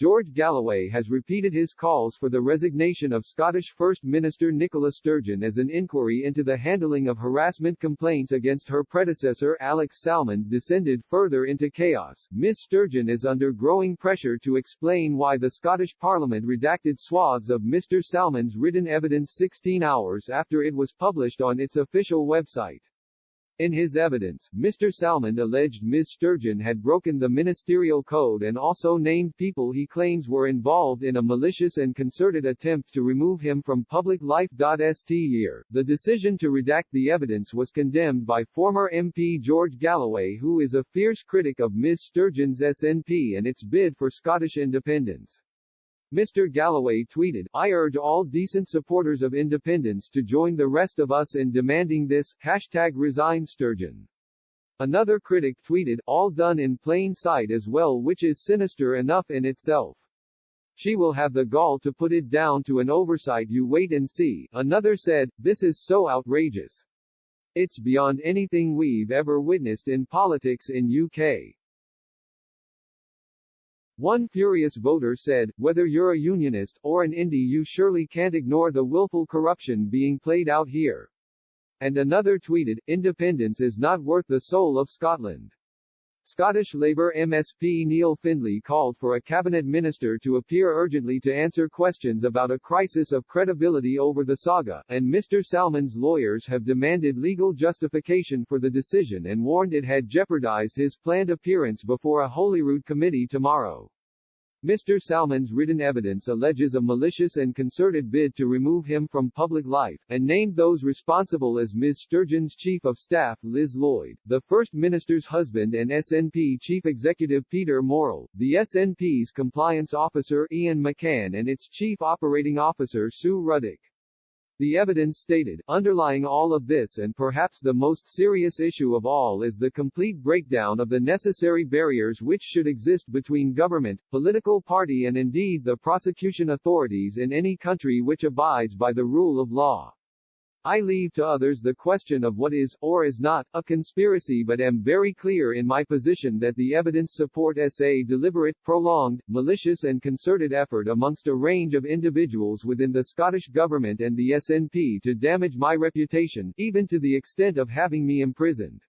George Galloway has repeated his calls for the resignation of Scottish First Minister Nicola Sturgeon as an inquiry into the handling of harassment complaints against her predecessor Alex Salmond descended further into chaos. Ms. Sturgeon is under growing pressure to explain why the Scottish Parliament redacted swaths of Mr. Salmond's written evidence 16 hours after it was published on its official website. In his evidence, Mr. Salmond alleged Ms. Sturgeon had broken the ministerial code and also named people he claims were involved in a malicious and concerted attempt to remove him from public life. St. The decision to redact the evidence was condemned by former MP George Galloway, who is a fierce critic of Ms. Sturgeon's SNP and its bid for Scottish independence. Mr. Galloway tweeted, "I urge all decent supporters of independence to join the rest of us in demanding this, #Resign Sturgeon." Another critic tweeted, "All done in plain sight as well, which is sinister enough in itself. She will have the gall to put it down to an oversight, you wait and see." Another said, "This is so outrageous. It's beyond anything we've ever witnessed in politics in UK." One furious voter said, "Whether you're a unionist or an indie, you surely can't ignore the willful corruption being played out here." And another tweeted, "Independence is not worth the soul of Scotland." Scottish Labour MSP Neil Findlay called for a cabinet minister to appear urgently to answer questions about a crisis of credibility over the saga, and Mr. Salmond's lawyers have demanded legal justification for the decision and warned it had jeopardised his planned appearance before a Holyrood committee tomorrow. Mr. Salmond's written evidence alleges a malicious and concerted bid to remove him from public life, and named those responsible as Ms. Sturgeon's Chief of Staff Liz Lloyd, the First Minister's husband and SNP Chief Executive Peter Morrell, the SNP's Compliance Officer Ian McCann and its Chief Operating Officer Sue Ruddick. The evidence stated, underlying all of this and perhaps the most serious issue of all is the complete breakdown of the necessary barriers which should exist between government, political party and indeed the prosecution authorities in any country which abides by the rule of law. I leave to others the question of what is, or is not, a conspiracy, but am very clear in my position that the evidence supports a deliberate, prolonged, malicious and concerted effort amongst a range of individuals within the Scottish Government and the SNP to damage my reputation, even to the extent of having me imprisoned.